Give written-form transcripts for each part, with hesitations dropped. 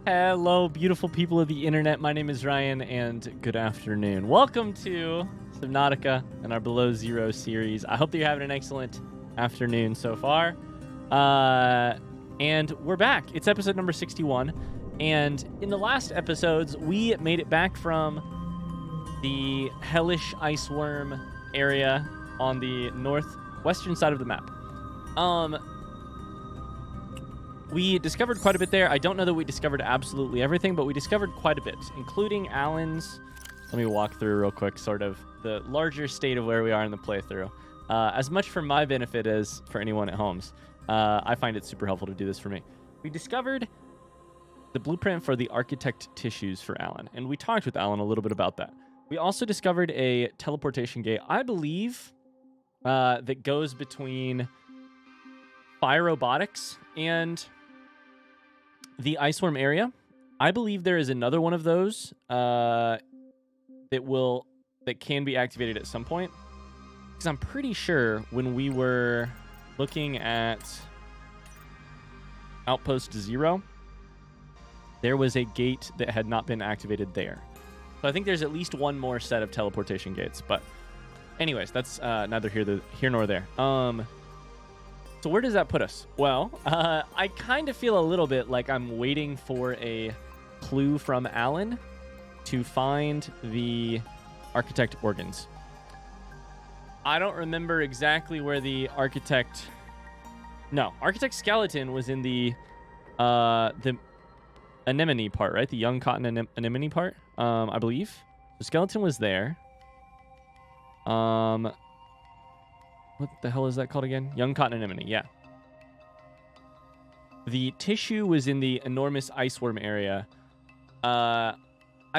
Hello, beautiful people of the internet. My name is Ryan, and good afternoon. Welcome to Subnautica and our Below Zero series. I hope that you're having an excellent afternoon so far. And we're back. It's episode number 61. And in the last episodes, we made it back from the hellish ice worm area on the northwestern side of the map. We discovered quite a bit there. I don't know that we discovered absolutely everything, but we discovered quite a bit, including Alan's. Let me walk through real quick, sort of the larger state of where we are in the playthrough. As much for my benefit as for anyone at home's. I find it super helpful to do this for me. We discovered the blueprint for the architect tissues for Alan, and we talked with Alan a little bit about that. We also discovered a teleportation gate, I believe, that goes between Robotics and the iceworm area. I believe there is another one of those that can be activated at some point. Because I'm pretty sure when we were looking at Outpost 0, there was a gate that had not been activated there. So I think there's at least one more set of teleportation gates. But anyways, that's neither here nor there. So where does that put us? Well, I kind of feel a little bit like I'm waiting for a clue from Alan to find the architect organs. I don't remember exactly where the architect skeleton was in the anemone part, right? The young cotton anemone part, I believe. The skeleton was there. What the hell is that called again? Young cotton anemone, yeah. The tissue was in the enormous iceworm area. I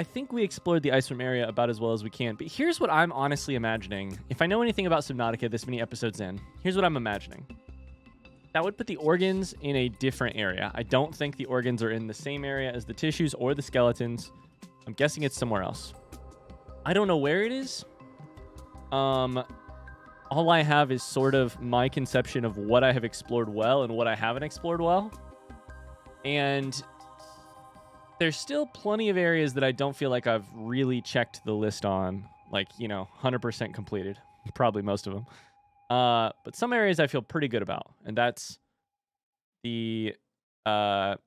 think we explored the iceworm area about as well as we can. But here's what I'm honestly imagining. If I know anything about Subnautica this many episodes in, here's what I'm imagining. That would put the organs in a different area. I don't think the organs are in the same area as the tissues or the skeletons. I'm guessing it's somewhere else. I don't know where it is. All I have is sort of my conception of what I have explored well and what I haven't explored well. And there's still plenty of areas that I don't feel like I've really checked the list on. Like, 100% completed. Probably most of them. But some areas I feel pretty good about. And that's the iceworm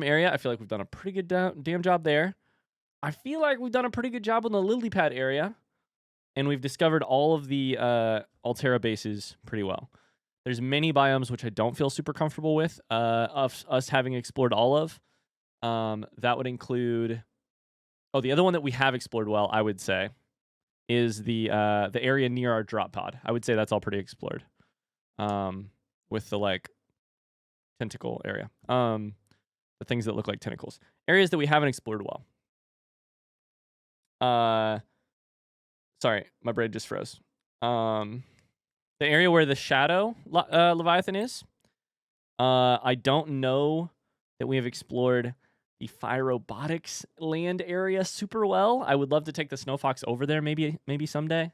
area. I feel like we've done a pretty good damn job there. I feel like we've done a pretty good job on the lily pad area. And we've discovered all of the Altera bases pretty well. There's many biomes which I don't feel super comfortable with, of us having explored all of. That would include... Oh, the other one that we have explored well, I would say, is the area near our drop pod. I would say that's all pretty explored. With the, tentacle area. The things that look like tentacles. Areas that we haven't explored well. Sorry, my brain just froze. The area where the shadow Leviathan is. I don't know that we have explored the Robotics land area super well. I would love to take the Snow Fox over there maybe someday.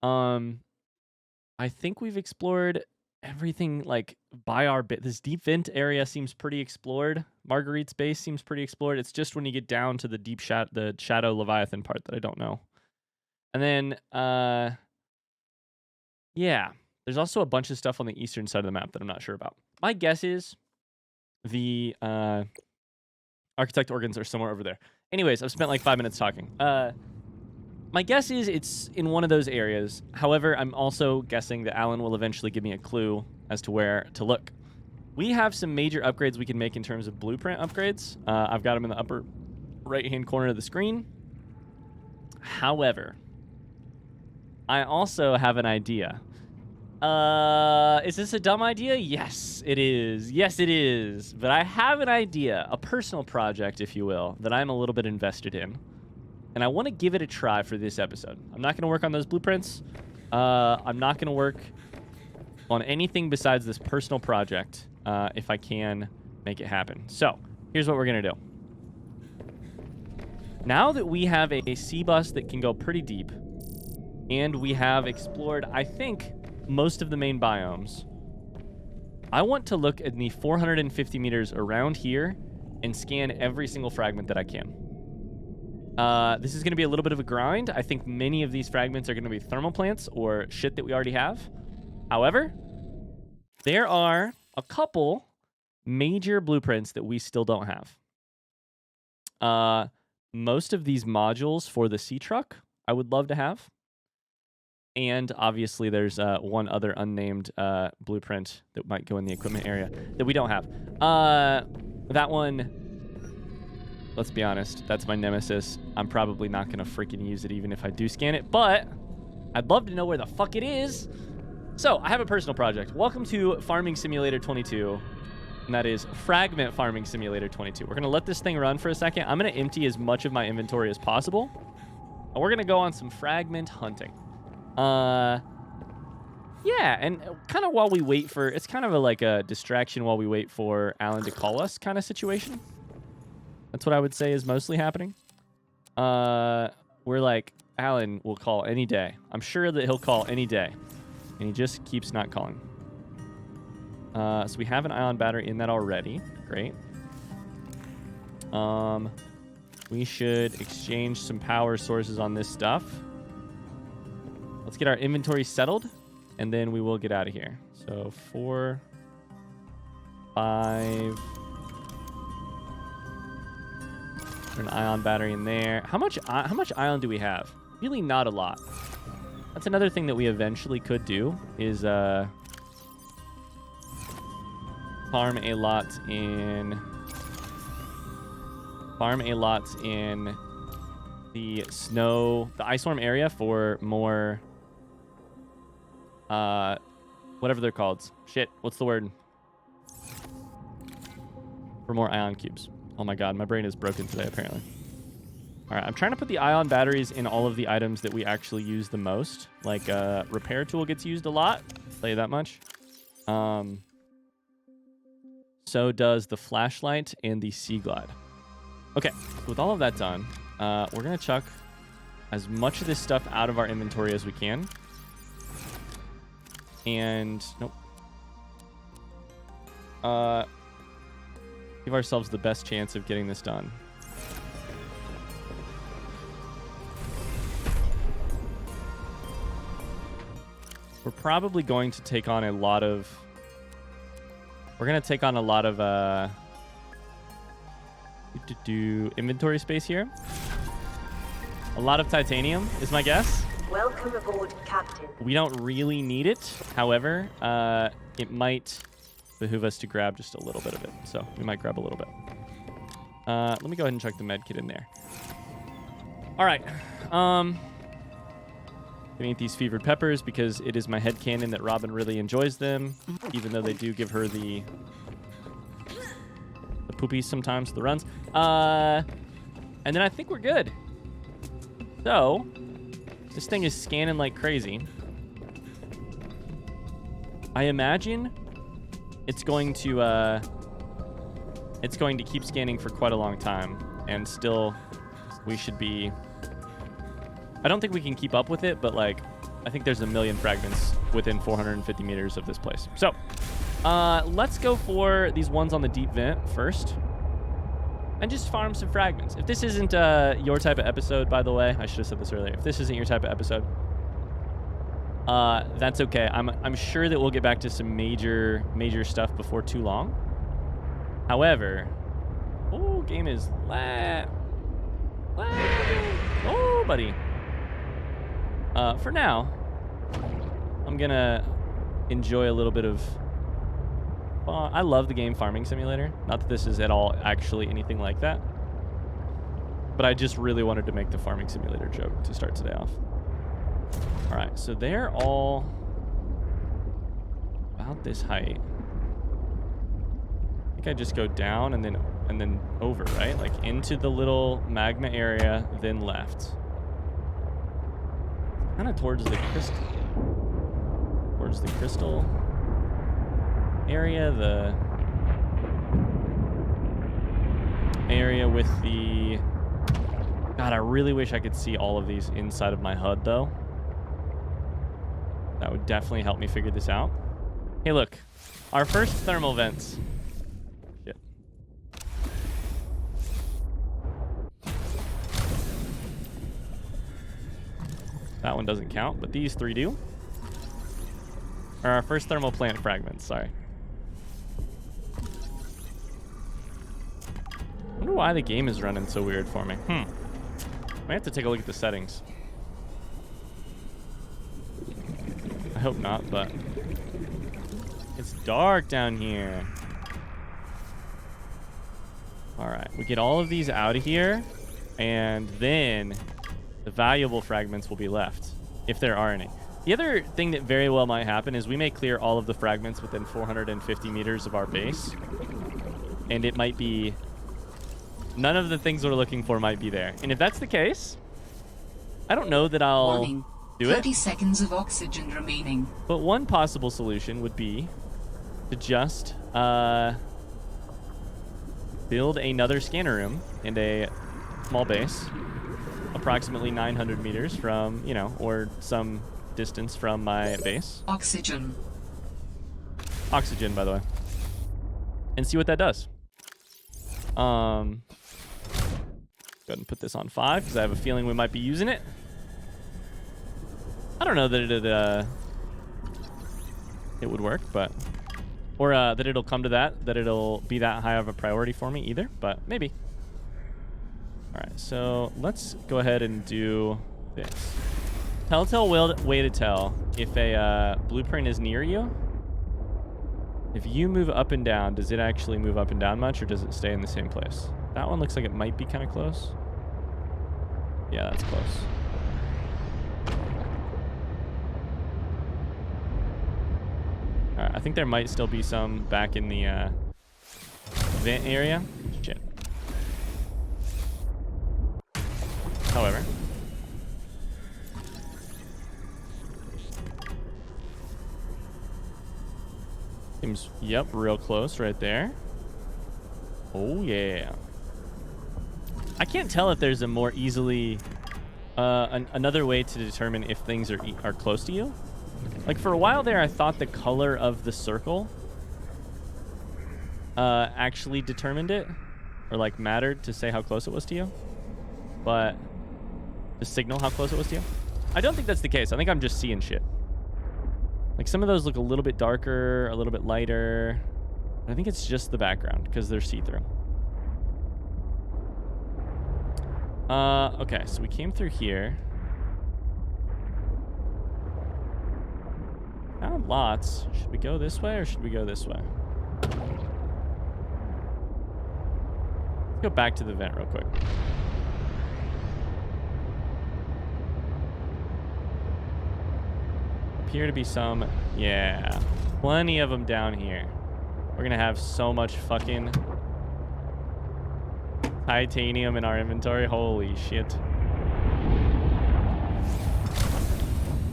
I think we've explored everything by our bit. This deep vent area seems pretty explored. Marguerite's base seems pretty explored. It's just when you get down to the deep the shadow Leviathan part that I don't know. And then, yeah, there's also a bunch of stuff on the eastern side of the map that I'm not sure about. My guess is the architect organs are somewhere over there. Anyways, I've spent 5 minutes talking. My guess is it's in one of those areas. However, I'm also guessing that Alan will eventually give me a clue as to where to look. We have some major upgrades we can make in terms of blueprint upgrades. I've got them in the upper right-hand corner of the screen. However... I also have an idea. Is this a dumb idea? Yes, it is. Yes, it is. But I have an idea, a personal project, if you will, that I'm a little bit invested in. And I want to give it a try for this episode. I'm not going to work on those blueprints. I'm not going to work on anything besides this personal project if I can make it happen. So, here's what we're going to do. Now that we have a C-bus that can go pretty deep, and we have explored, I think, most of the main biomes, I want to look at the 450 meters around here and scan every single fragment that I can. This is going to be a little bit of a grind. I think many of these fragments are going to be thermal plants or shit that we already have. However, there are a couple major blueprints that we still don't have. Most of these modules for the sea truck, I would love to have. And obviously there's one other unnamed blueprint that might go in the equipment area that we don't have. That one, let's be honest, that's my nemesis. I'm probably not going to freaking use it even if I do scan it, but I'd love to know where the fuck it is. So I have a personal project. Welcome to Farming Simulator 22. And that is Fragment Farming Simulator 22. We're going to let this thing run for a second. I'm going to empty as much of my inventory as possible. And we're going to go on some fragment hunting. Yeah, and kind of while we wait for... It's kind of like a distraction while we wait for Alan to call us kind of situation. That's what I would say is mostly happening. We're like, Alan will call any day. I'm sure that he'll call any day. And he just keeps not calling. So we have an ion battery in that already. Great. We should exchange some power sources on this stuff. Let's get our inventory settled, and then we will get out of here. So 4, 5. Put an ion battery in there. How much ion do we have? Really not a lot. That's another thing that we eventually could do is farm a lot in the ice storm area for more whatever they're called. Shit, what's the word? For more ion cubes. Oh my god, my brain is broken today apparently. Alright, I'm trying to put the ion batteries in all of the items that we actually use the most. Like repair tool gets used a lot. I'll tell you that much. So does the flashlight and the sea glide. Okay, with all of that done, we're going to chuck as much of this stuff out of our inventory as we can. And, nope. Give ourselves the best chance of getting this done. We're probably going to take on a lot of... We're going to take on a lot of inventory space here. A lot of titanium is my guess. Welcome aboard, Captain. We don't really need it. However, it might behoove us to grab just a little bit of it. So we might grab a little bit. Let me go ahead and check the med kit in there. All right. Gonna eat these fevered peppers because it is my headcanon that Robin really enjoys them, even though they do give her the poopies sometimes, the runs. And then I think we're good. So, this thing is scanning like crazy. I imagine it's going to keep scanning for quite a long time, and still we should be... I don't think we can keep up with it, but like, I think there's a million fragments within 450 meters of this place. So, let's go for these ones on the deep vent first, and just farm some fragments. If this isn't your type of episode, by the way, I should have said this earlier. If this isn't your type of episode, that's okay. I'm sure that we'll get back to some major stuff before too long. However, oh, game is lag. Oh, buddy. For now, I'm gonna enjoy a little bit of... I love the game Farming Simulator. Not that this is at all actually anything like that. But I just really wanted to make the Farming Simulator joke to start today off. Alright, so they're all about this height. I think I just go down and then over, right? Like into the little magma area, then left. Kind of towards the crystal area, the area with the... God, I really wish I could see all of these inside of my HUD, though. That would definitely help me figure this out. Hey, look. Our first thermal vents. Shit. That one doesn't count, but these 3 do. Or our first thermal plant fragments, sorry. I wonder why the game is running so weird for me. Might have to take a look at the settings. I hope not, but it's dark down here. All right, we get all of these out of here, and then the valuable fragments will be left, if there are any. The other thing that very well might happen is we may clear all of the fragments within 450 meters of our base, and it might be none of the things we're looking for might be there. And if that's the case, I don't know that I'll do it. 30 seconds of oxygen remaining. But one possible solution would be to just build another scanner room and a small base, approximately 900 meters from, you know, or some distance from my base. Oxygen, By the way. And see what that does. Go ahead and put this on 5 because I have a feeling we might be using it. I don't know that it would work, but or that it'll come to that it'll be that high of a priority for me either, but maybe. All right, so let's go ahead and do this. Telltale way to tell if a blueprint is near you. If you move up and down, does it actually move up and down much, or does it stay in the same place? That one looks like it might be kind of close. Yeah, that's close. All right, I think there might still be some back in the vent area. Shit. However, seems, yep, real close right there. Oh yeah. I can't tell if there's a more easily another way to determine if things are close to you. Like for a while there, I thought the color of the circle actually determined it, or like mattered to say how close it was to you, but to signal how close it was to you. I don't think that's the case. I think I'm just seeing shit. Like some of those look a little bit darker, a little bit lighter. I think it's just the background because they're see-through. Okay, so we came through here. Found lots. Should we go this way or should we go this way? Let's go back to the vent real quick. Appear to be some, yeah, plenty of them down here. We're gonna have so much fucking titanium in our inventory. Holy shit.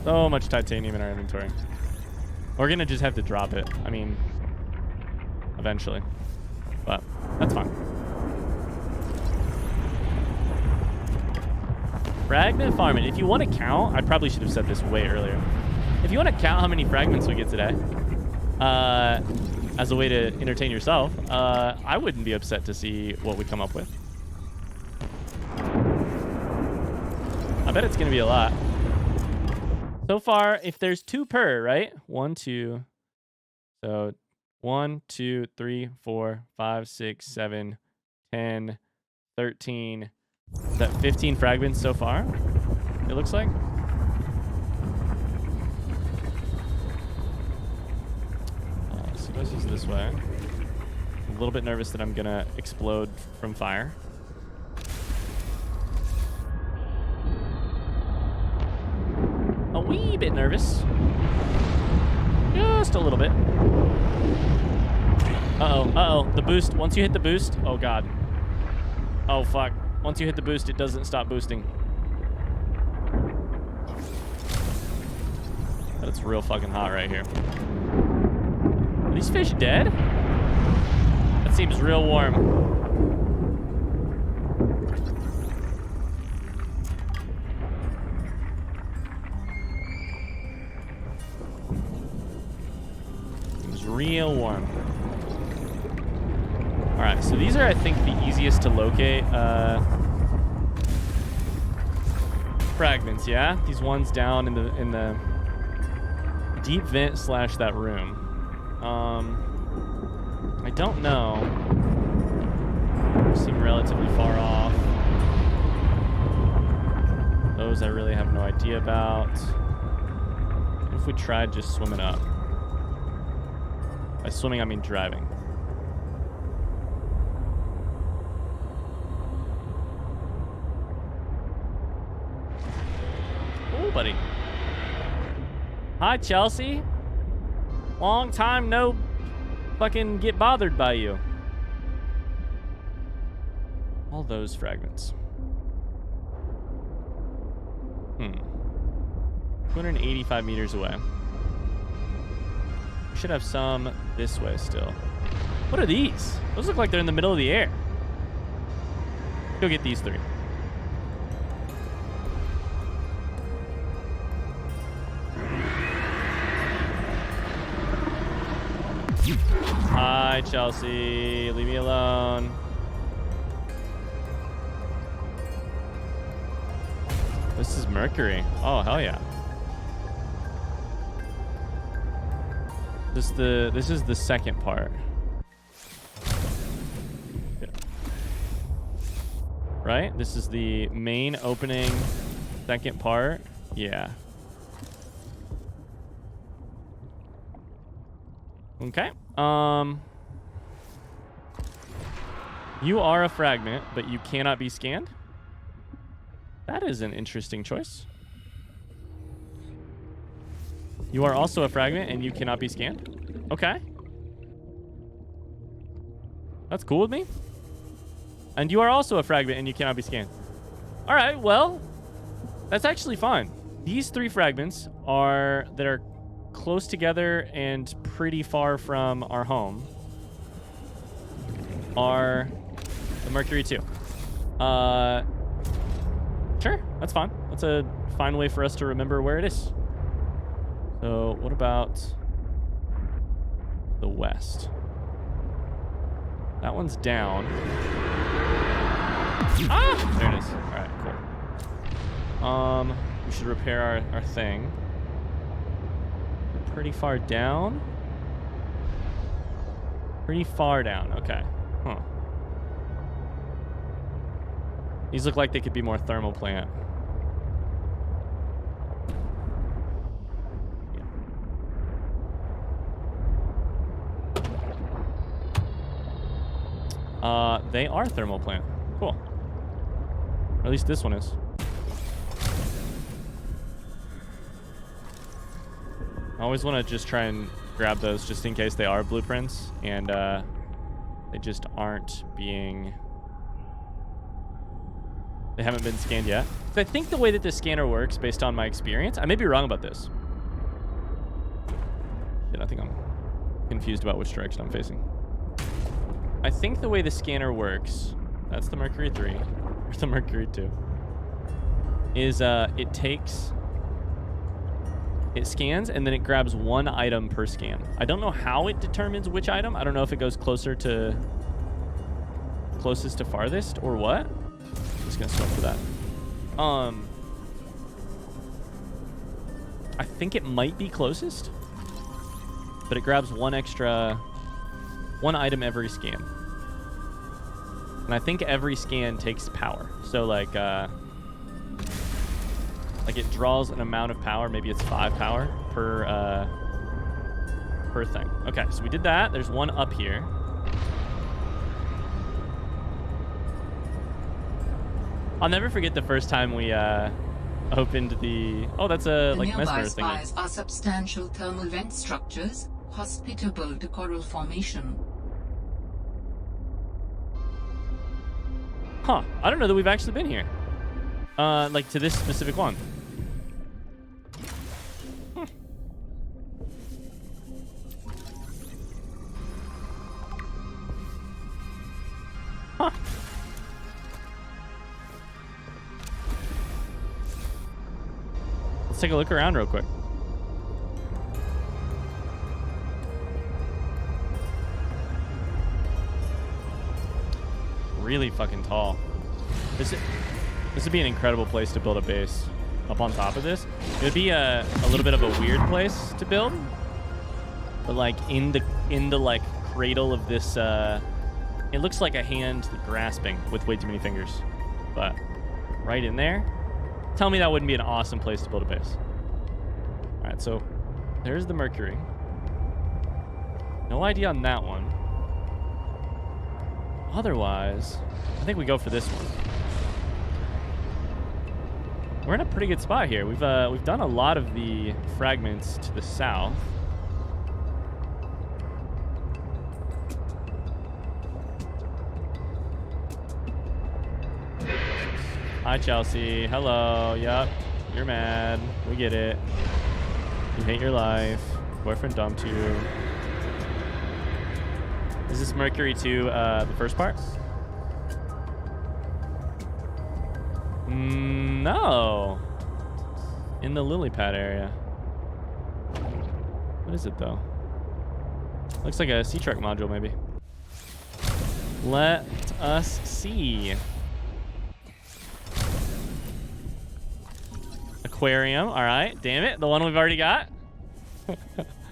So much titanium in our inventory. We're gonna just have to drop it. I mean, eventually, but that's fine. Fragment farming. If you want to count, I probably should have said this way earlier. If you want to count how many fragments we get today, as a way to entertain yourself, I wouldn't be upset to see what we come up with. I bet it's going to be a lot. So far, if there's 2 per, right? 1, 2. So 1, 2, 3, 4, 5, 6, 7, 10, 13. Is that 15 fragments so far? It looks like. So this is this way. I'm a little bit nervous that I'm going to explode from fire. A wee bit nervous. Just a little bit. Uh-oh, uh-oh. The boost. Once you hit the boost. Oh, God. Oh, fuck. Once you hit the boost, it doesn't stop boosting. But it's real fucking hot right here. Are these fish dead? That seems real warm. Seems real warm. All right, so these are, I think, the easiest to locate. fragments, yeah? These ones down in the deep vent / that room. I don't know. They seem relatively far off. Those I really have no idea about. What if we tried just swimming up? By swimming, I mean driving. Oh, buddy. Hi, Chelsea. Long time no fucking get bothered by you. All those fragments. 285 meters away. We should have some this way still. What are these? Those look like they're in the middle of the air. Go get these 3. Hi, Chelsea. Leave me alone. This is Mercury. Oh, hell yeah. This is the second part. Yeah. Right? This is the main opening second part. Yeah. Okay. You are a fragment, but you cannot be scanned. That is an interesting choice. You are also a fragment, and you cannot be scanned. Okay. That's cool with me. And you are also a fragment, and you cannot be scanned. All right, well, that's actually fine. These 3 fragments that are close together and pretty far from our home are the Mercury 2. Sure, that's fine. That's a fine way for us to remember where it is. So what about the west? That one's down. Ah! There it is. All right, cool. We should repair our thing. Pretty far down. Pretty far down. Okay. Huh. These look like they could be more thermal plant. Yeah. They are thermal plant. Cool. Or at least this one is. I always want to just try and grab those just in case they are blueprints and they just aren't being... They haven't been scanned yet. So I think the way that this scanner works, based on my experience, I may be wrong about this. Shit, I think I'm confused about which direction I'm facing. I think the way the scanner works, that's the Mercury 3, or the Mercury 2, is it scans and then it grabs one item per scan. I don't know how it determines which item. I don't know if it goes closest to farthest or what. I'm just gonna swim for that. I think it might be closest, but it grabs one item every scan. And I think every scan takes power. So like it draws an amount of power. Maybe it's 5 power per thing. Okay, so we did that. There's one up here. I'll never forget the first time we opened the... Oh, that's a like mesmer thing. Nearby spies are substantial thermal vent structures hospitable to coral formation. Huh. I don't know that we've actually been here. Like to this specific one. Huh. Let's take a look around real quick. Really fucking tall. This would be an incredible place to build a base. up on top of this. It would be a little bit of a weird place to build. But like in the like cradle of this, it looks like a hand grasping with way too many fingers. But right in there, tell me that wouldn't be an awesome place to build a base. All right, so there's the Mercury. No idea on that one. Otherwise, I think we go for this one. We're in a pretty good spot here. We've done a lot of the fragments to the south. Hi, Chelsea. Hello. Yup. You're mad. We get it. You hate your life. Boyfriend dumped you. Is this Mercury 2 the first part? No. In the lily pad area. What is it, though? Looks like a sea truck module, maybe. Let us see. Aquarium. All right. Damn it. The one we've already got.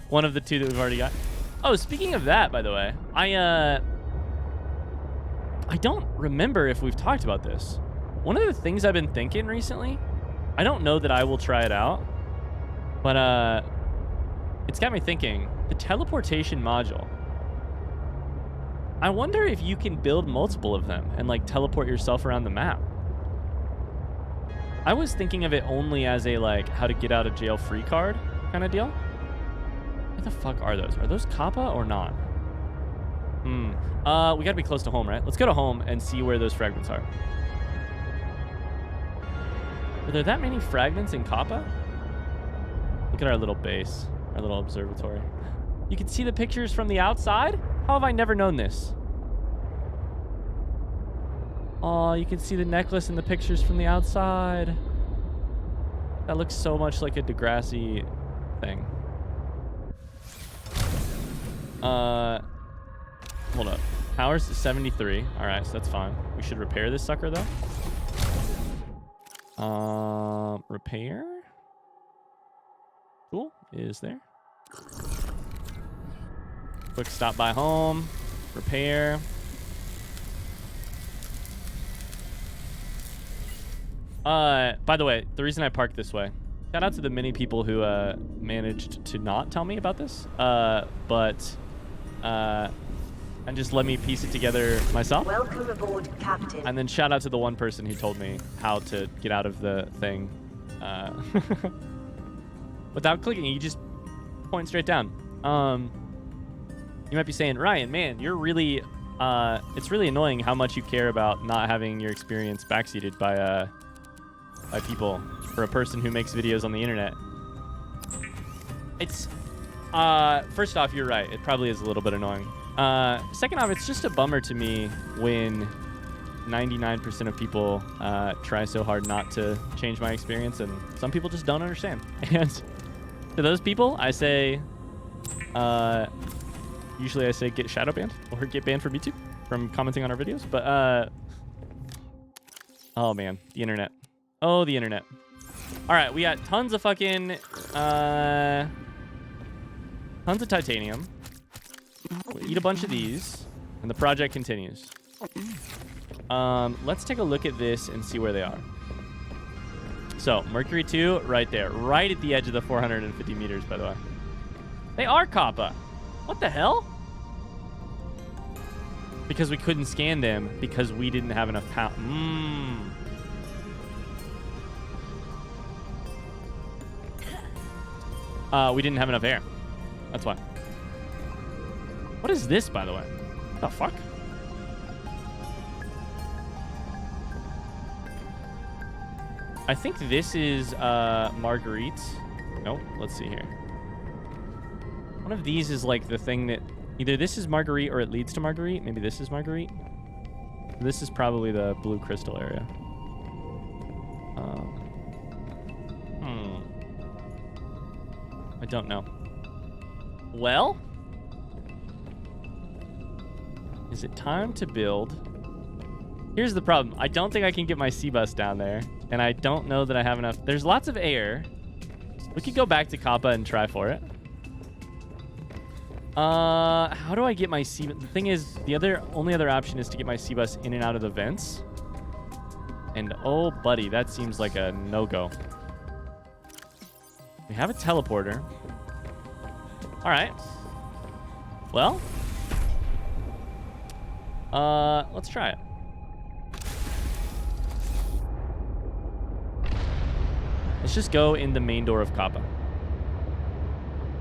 One of the two that we've already got. Oh, speaking of that, by the way, I don't remember if we've talked about this. One of the things I've been thinking recently, I don't know that I will try it out, but it's got me thinking, the teleportation module. I wonder if you can build multiple of them and like teleport yourself around the map. I was thinking of it only as a like how to get out of jail free card kind of deal. What the fuck are those? Are those Kappa or not? We gotta be close to home, right? Let's go to home and see where those fragments are. Are there that many fragments in Kappa? Look at our little base, our little observatory. You can see the pictures from the outside? How have I never known this? Oh, you can see the necklace in the pictures from the outside. That looks so much like a Degrassi thing. Hold up. Power's 73. All right, so that's fine. We should repair this sucker, though. Repair? Cool. Is there. Quick stop by home. Repair. By the way, the reason I parked this way, shout out to the many people who managed to not tell me about this, and just let me piece it together myself. Welcome aboard, Captain. And then shout out to the one person who told me how to get out of the thing without clicking. You just point straight down. You might be saying, Ryan, man, you're really it's really annoying how much you care about not having your experience backseated by people for a person who makes videos on the internet. It's first off, you're right, it probably is a little bit annoying. Second off, it's just a bummer to me when 99% of people try so hard not to change my experience, and some people just don't understand. And to those people, I say usually I say get shadow banned or get banned from YouTube from commenting on our videos, but oh man, the internet. Oh, the internet. All right, we got tons of fucking tons of titanium. We'll eat a bunch of these, and the project continues. Let's take a look at this and see where they are. So, Mercury 2, right there. Right at the edge of the 450 meters, by the way. They are Kappa. What the hell? Because we couldn't scan them because we didn't have enough power. We didn't have enough air. That's why. What is this, by the way? What the fuck? I think this is Marguerite. Nope. Let's see here. One of these is like the thing that either this is Marguerite or it leads to Marguerite. Maybe this is Marguerite. This is probably the blue crystal area. I don't know. Well, is it time to build Here's the problem. I don't think I can get my C-bus down there, and I don't know that I have enough. There's lots of air. We could go back to Kappa and try for it. How do I get my C? The thing is, the only other option is to get my C-bus in and out of the vents. And oh, buddy, that seems like a no-go. We have a teleporter. All right. Well, let's try it. Let's just go in the main door of Kappa.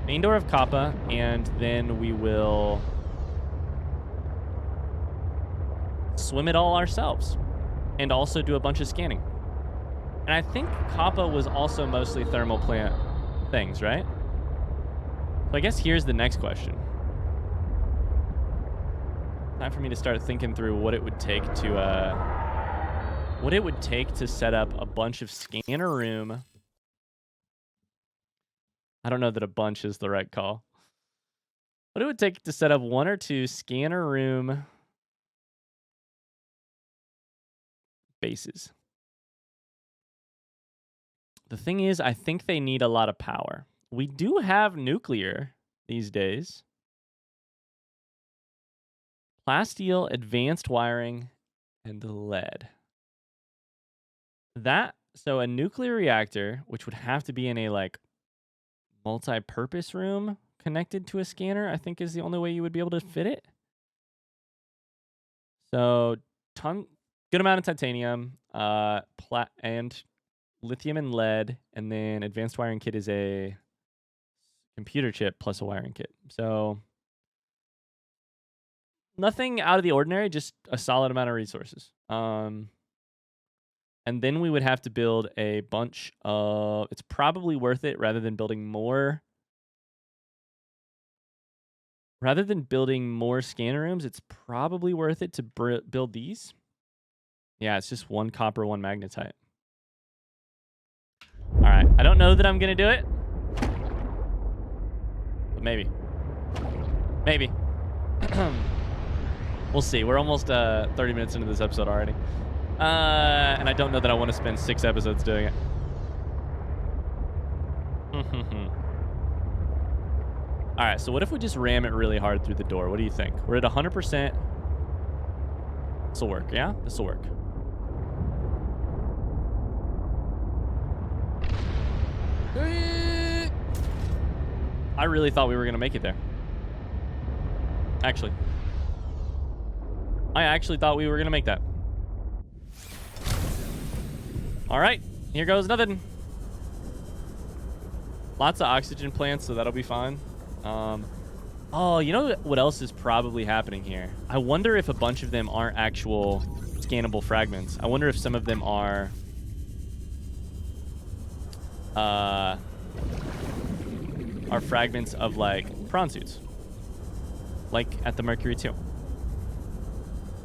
Main door of Kappa, and then we will swim it all ourselves and also do a bunch of scanning. And I think Kappa was also mostly thermal plant things, right? So I guess here's the next question. Time for me to start thinking through what it would take to set up a bunch of scanner room. I don't know that a bunch is the right call. What it would take to set up 1 or 2 scanner room bases. The thing is, I think they need a lot of power. We do have nuclear these days. Plasteel, advanced wiring, and lead. So a nuclear reactor, which would have to be in a like multi-purpose room connected to a scanner, I think is the only way you would be able to fit it. So good amount of titanium, and lithium and lead, and then advanced wiring kit is a computer chip plus a wiring kit. So nothing out of the ordinary, just a solid amount of resources. And then we would have to build a bunch of... It's probably worth it rather than building more... Rather than building more scanner rooms, it's probably worth it to build these. Yeah, it's just 1 copper, 1 magnetite. All right. I don't know that I'm going to do it. But maybe. Maybe. We'll see. We're almost 30 minutes into this episode already. And I don't know that I want to spend 6 episodes doing it. All right, so what if we just ram it really hard through the door? What do you think? We're at 100%. This will work, yeah? This will work. I really thought we were going to make it there. Actually. I actually thought we were going to make that. All right, here goes nothing. Lots of oxygen plants, so that'll be fine. Oh, you know what else is probably happening here? I wonder if a bunch of them aren't actual scannable fragments. I wonder if some of them are fragments of like prawn suits, like at the Mercury 2.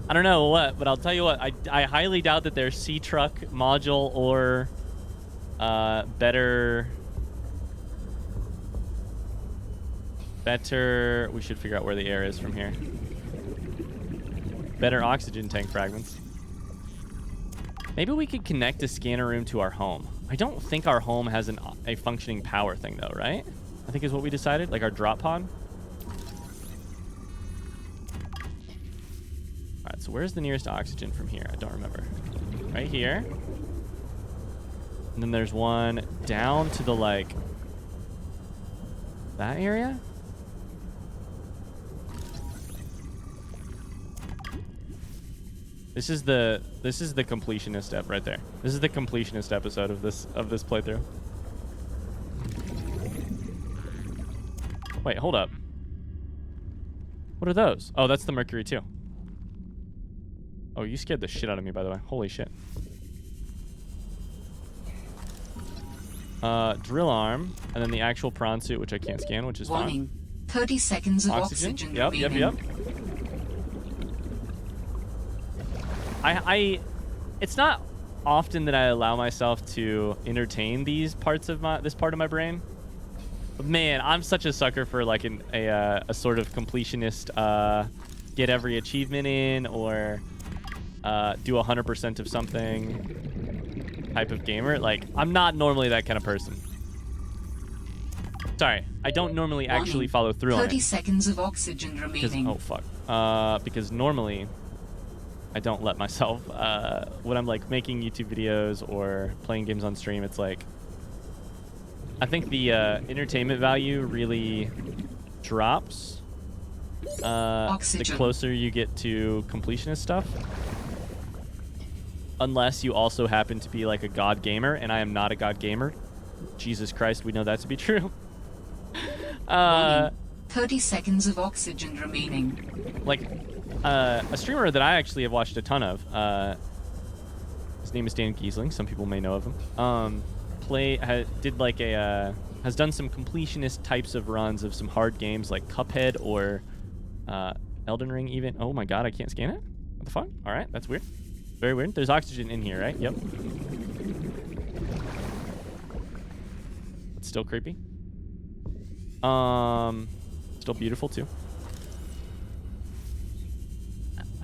I don't know what, but I'll tell you what. I highly doubt that there's sea truck module or better. We should figure out where the air is from here. Better oxygen tank fragments. Maybe we could connect a scanner room to our home. I don't think our home has a functioning power thing though, right? I think is what we decided, like our drop pod. All right, so where's the nearest oxygen from here? I don't remember. Right here. And then there's one down to the like that area. This is the completionist step right there. This is the completionist episode of this playthrough. Wait, hold up. What are those? Oh, that's the Mercury 2. Oh, you scared the shit out of me, by the way. Holy shit. Drill arm, and then the actual prawn suit, which I can't scan, which is Warning. fine. 30 seconds of oxygen Yep. It's not often that I allow myself to entertain this part of my brain. But man, I'm such a sucker for like a sort of completionist get every achievement in, or do 100% of something type of gamer. Like, I'm not normally that kind of person. Sorry, I don't normally actually follow through on it. 30 seconds of oxygen remaining. Oh, fuck. Because normally, I don't let myself, when I'm, like, making YouTube videos or playing games on stream, it's like, I think the entertainment value really drops the closer you get to completionist stuff. Unless you also happen to be, like, a god gamer, and I am not a god gamer. Jesus Christ, we know that to be true. 30 seconds of oxygen remaining. Like, a streamer that I actually have watched a ton of, his name is Dan Giesling. Some people may know of him. Has done some completionist types of runs of some hard games like Cuphead or Elden Ring even. Oh my god, I can't scan it? What the fuck? All right, that's weird. Very weird. There's oxygen in here, right? Yep. It's still creepy. Still beautiful too.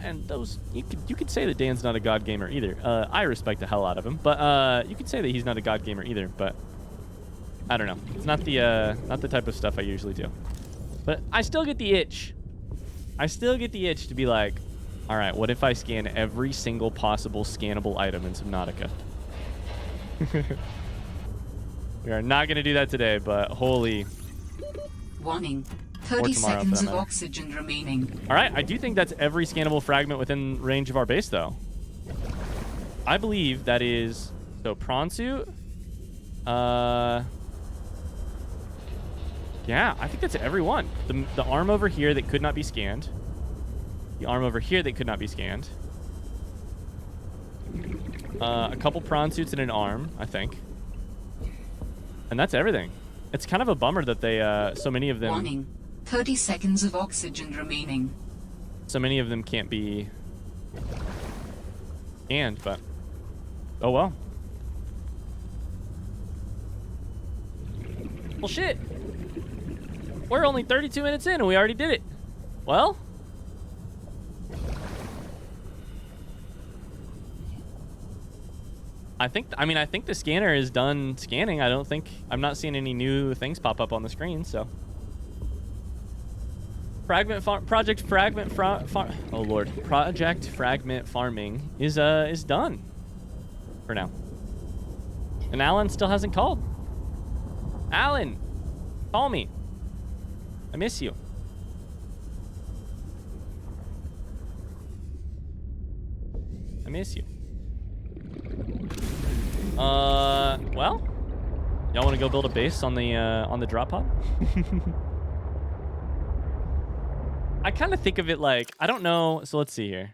And those, you could say that Dan's not a god gamer either. I respect the hell out of him, but you could say that he's not a god gamer either. But I don't know. It's not the type of stuff I usually do. But I still get the itch. I still get the itch to be like, all right, what if I scan every single possible scannable item in Subnautica? We are not going to do that today, but holy. Warning. 30 seconds of oxygen remaining. All right, I do think that's every scannable fragment within range of our base, though. I believe that is... So, prawn suit. Yeah, I think that's every one. The arm over here that could not be scanned. The arm over here that could not be scanned. A couple prawn suits and an arm, I think. And that's everything. It's kind of a bummer that they, so many of them... Warning. 30 seconds of oxygen remaining. So many of them can't be scanned, but... Oh, well. Well, shit. We're only 32 minutes in and we already did it. Well... I think the scanner is done scanning. I'm not seeing any new things pop up on the screen, so. Project fragment farming is done for now. And Alan still hasn't called. Alan, call me. I miss you. I miss you. Well, y'all want to go build a base on the drop pod? I kind of think of it like, I don't know. So let's see here.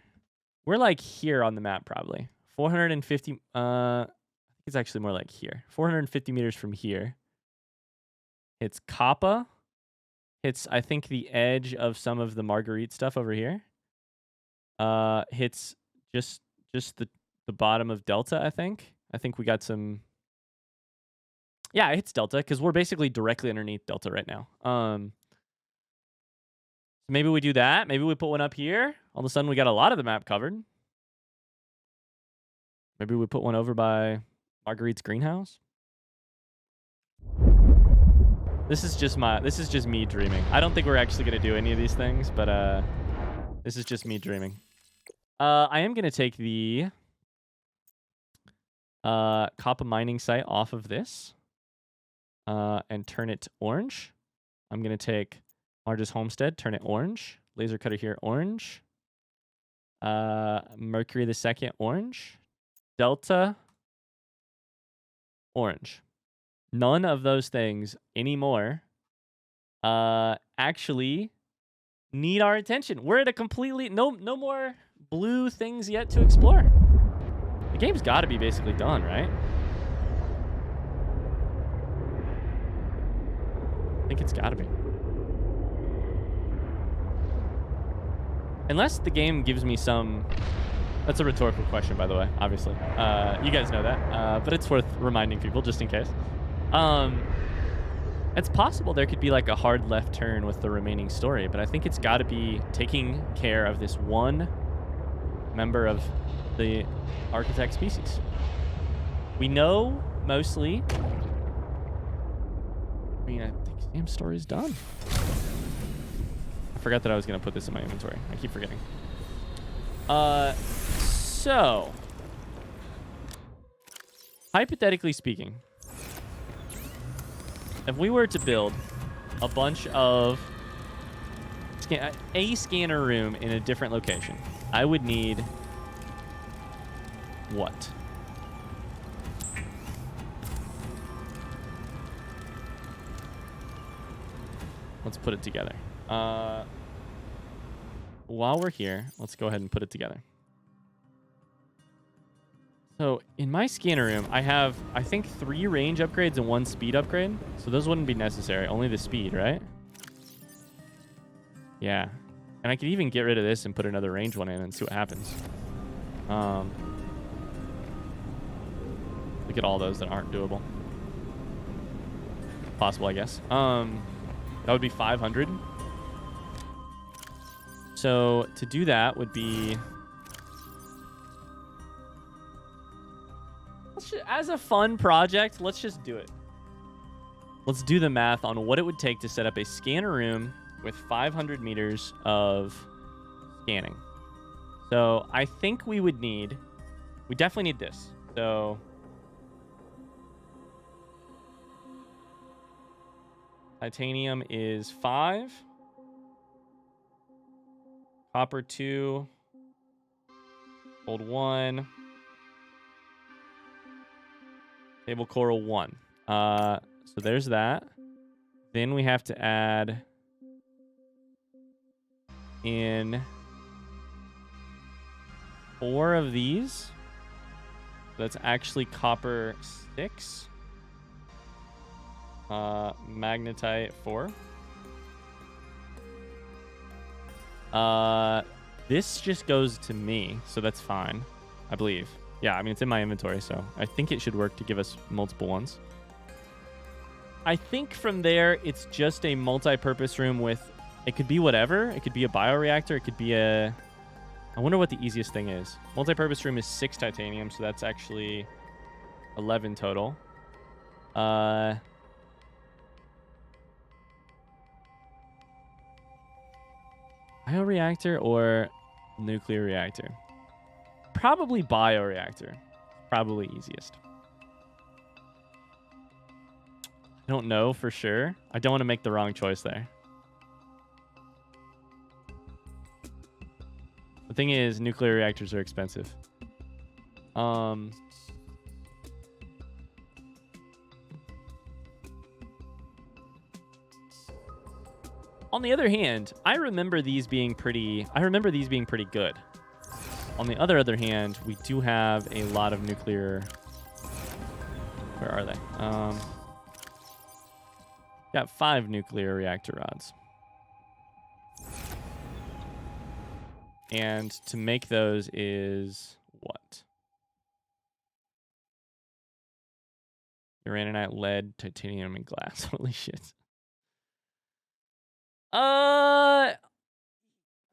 We're like here on the map, probably 450. I think it's actually more like here. 450 meters from here. It's Kappa. It's, I think, the edge of some of the Marguerite stuff over here. Hits just the bottom of Delta, I think. I think we got some... Yeah, it hits Delta, because we're basically directly underneath Delta right now. Maybe we do that. Maybe we put one up here. All of a sudden, we got a lot of the map covered. Maybe we put one over by Marguerite's greenhouse. This is just me dreaming. I don't think we're actually going to do any of these things, but this is just me dreaming. I am going to take the Kappa mining site off of this and turn it orange. I'm going to take Marge's homestead, turn it orange. Laser cutter here, orange. Mercury the second, orange. Delta, orange. None of those things anymore actually need our attention. We're at a completely... No more blue things yet to explore. The game's got to be basically done, right? I think it's got to be. Unless the game gives me some... That's a rhetorical question, by the way, obviously. You guys know that, but it's worth reminding people just in case. It's possible there could be like a hard left turn with the remaining story, but I think it's got to be taking care of this one member of the architect species. We know mostly. I mean, I think Sam's story is done. I forgot that I was going to put this in my inventory. I keep forgetting. So, hypothetically speaking, if we were to build a bunch of a scanner room in a different location, I would need what? Let's put it together. While we're here, let's go ahead and put it together. So in my scanner room, I have, I think, 3 range upgrades and 1 speed upgrade. So those wouldn't be necessary. Only the speed, right? Yeah. And I could even get rid of this and put another range one in and see what happens. Look at all those that aren't doable. Possible, I guess. That would be 500. So to do that would be... as a fun project, let's just do it. Let's do the math on what it would take to set up a scanner room with 500 meters of scanning. So I think we would need... we definitely need this. So... titanium is 5. Copper 2. Gold 1. Table coral 1. So there's that. Then we have to add in 4 of these. That's actually copper 6. Magnetite 4. This just goes to me, so that's fine, I believe. Yeah, I mean, it's in my inventory, so I think it should work to give us multiple ones. I think from there, it's just a multi-purpose room with... it could be whatever. It could be a bioreactor. It could be a... I wonder what the easiest thing is. Multi-purpose room is 6 titanium, so that's actually 11 total. Bioreactor or nuclear reactor? Probably bioreactor. Probably easiest. I don't know for sure. I don't want to make the wrong choice there. The thing is, nuclear reactors are expensive. On the other hand, I remember these being pretty good. On the other hand, we do have a lot of nuclear... where are they? Got 5 nuclear reactor rods. And to make those is what? Uraninite, lead, titanium, and glass. Holy shit. I'm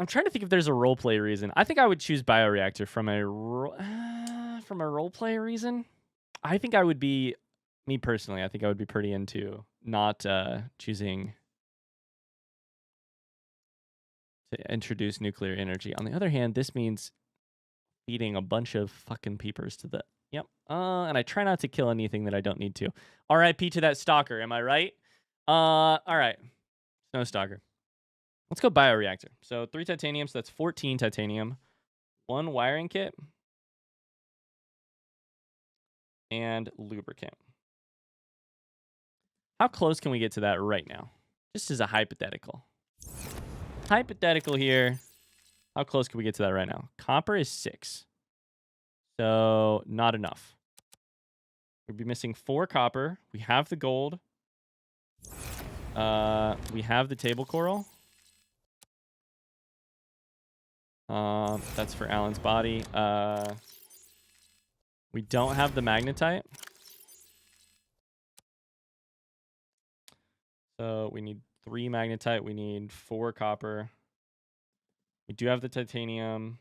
trying to think if there's a roleplay reason. I think I would choose bioreactor from a roleplay reason. I think I would be, me personally, I think I would be pretty into not choosing to introduce nuclear energy. On the other hand, this means feeding a bunch of fucking peepers to the... Yep. And I try not to kill anything that I don't need to. RIP to that stalker, am I right? All right. Snow stalker. Let's go bioreactor. So 3 titanium, so that's 14 titanium. 1 wiring kit. And lubricant. How close can we get to that right now? Just as a hypothetical. Hypothetical here. How close can we get to that right now? Copper is 6. So not enough. We'd be missing 4 copper. We have the gold. We have the table coral. That's for Alan's body. We don't have the magnetite. So we need 3 magnetite. We need 4 copper. We do have the titanium.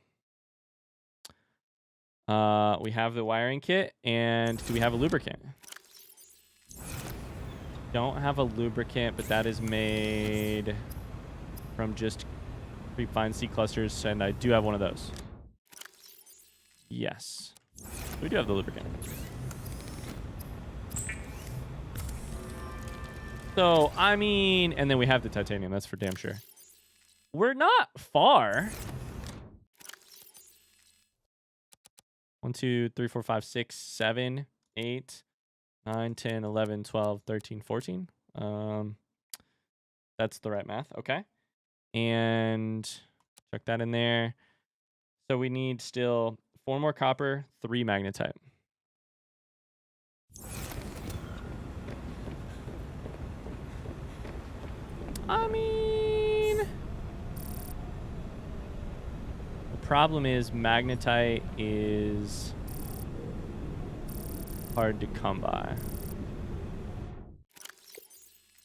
We have the wiring kit, and do we have a lubricant? Don't have a lubricant, but that is made from just fine sea clusters, and I do have one of those. Yes. We do have the lubricant. So, I mean, and then we have the titanium. That's for damn sure. We're not far. 1, 2, 3, 4, 5, 6, 7, 8, 9, 10, 11, 12, 13, 14. That's the right math. Okay. And chuck that in there. So we need still 4 more copper, 3 magnetite. I mean, the problem is magnetite is hard to come by.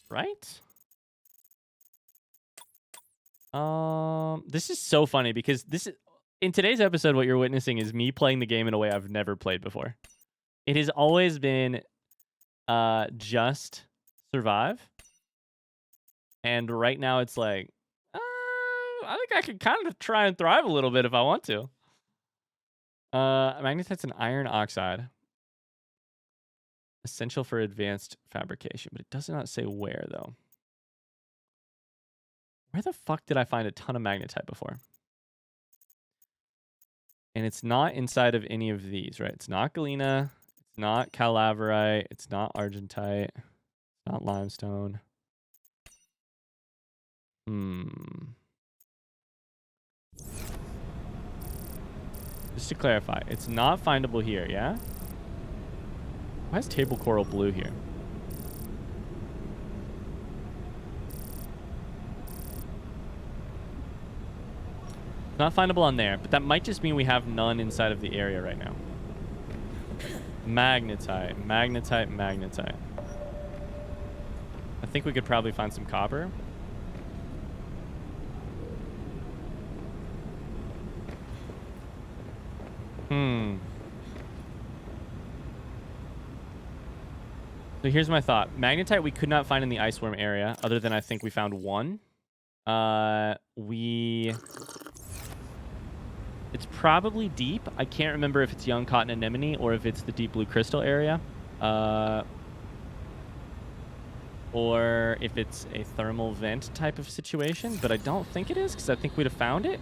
Right? This is so funny because this is in today's episode, what you're witnessing is me playing the game in a way I've never played before. It has always been just survive. And right now it's like, I think I could kind of try and thrive a little bit if I want to. Magnetite's an iron oxide. Essential for advanced fabrication, but it does not say where, though. Where the fuck did I find a ton of magnetite before? And it's not inside of any of these, right? It's not galena. It's not calaverite. It's not argentite. It's not limestone. Just to clarify, it's not findable here, yeah? Why is table coral blue here? It's not findable on there, but that might just mean we have none inside of the area right now. Magnetite, magnetite, magnetite. I think we could probably find some copper. So here's my thought. Magnetite we could not find in the ice worm area, other than I think we found one. It's probably deep. I can't remember if it's young cotton anemone or if it's the deep blue crystal area. Or if it's a thermal vent type of situation, but I don't think it is because I think we'd have found it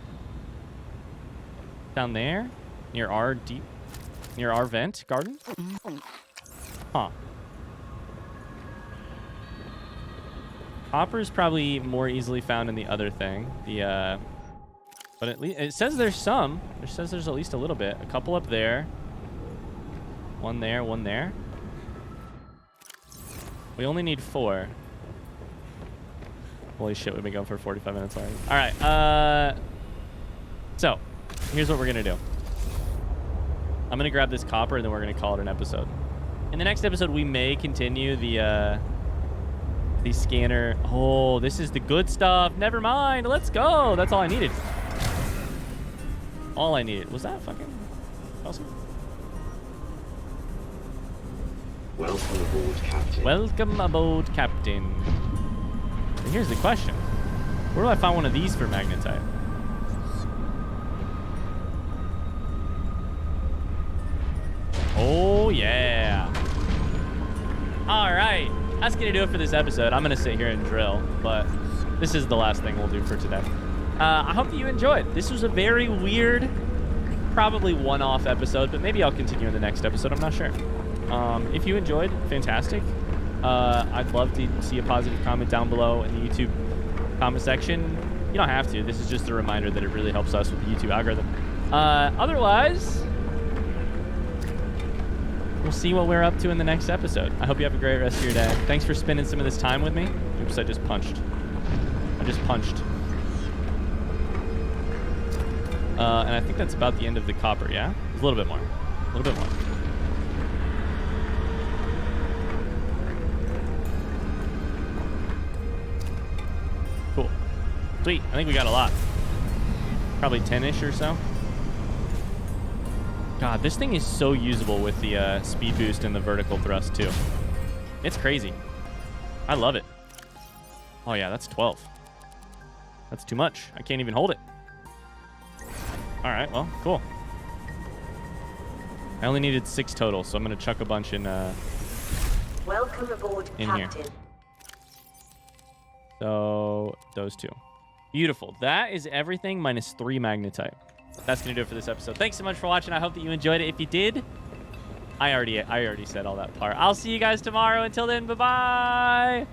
down there near our vent garden. Huh. Copper is probably more easily found in the other thing. But at least it says there's some. It says there's at least a little bit. A couple up there. One there, one there. We only need 4. Holy shit, we've been going for 45 minutes already. All right. So here's what we're gonna do. I'm gonna grab this copper and then we're gonna call it an episode. In the next episode, we may continue the scanner. Oh, this is the good stuff. Never mind. Let's go. That's all I needed. All I needed. Was that fucking awesome? Welcome aboard, Captain. Welcome aboard, Captain. And here's the question. Where do I find one of these for magnetite? Oh, yeah. All right. That's going to do it for this episode. I'm going to sit here and drill, but this is the last thing we'll do for today. I hope that you enjoyed. This was a very weird, probably one-off episode, but maybe I'll continue in the next episode. I'm not sure. If you enjoyed, fantastic. I'd love to see a positive comment down below in the YouTube comment section. You don't have to. This is just a reminder that it really helps us with the YouTube algorithm. Otherwise, we'll see what we're up to in the next episode. I hope you have a great rest of your day. Thanks for spending some of this time with me. Oops, I just punched. And I think that's about the end of the copper, yeah? A little bit more. A little bit more. Cool. Sweet. I think we got a lot. Probably 10-ish or so. God, this thing is so usable with the speed boost and the vertical thrust, too. It's crazy. I love it. Oh, yeah, that's 12. That's too much. I can't even hold it. All right, well, cool. I only needed 6 total, so I'm going to chuck a bunch in Welcome aboard, in here. Captain. So, those 2. Beautiful. That is everything minus 3 magnetite. That's going to do it for this episode. Thanks so much for watching. I hope that you enjoyed it. If you did, I already said all that part. I'll see you guys tomorrow. Until then, bye-bye.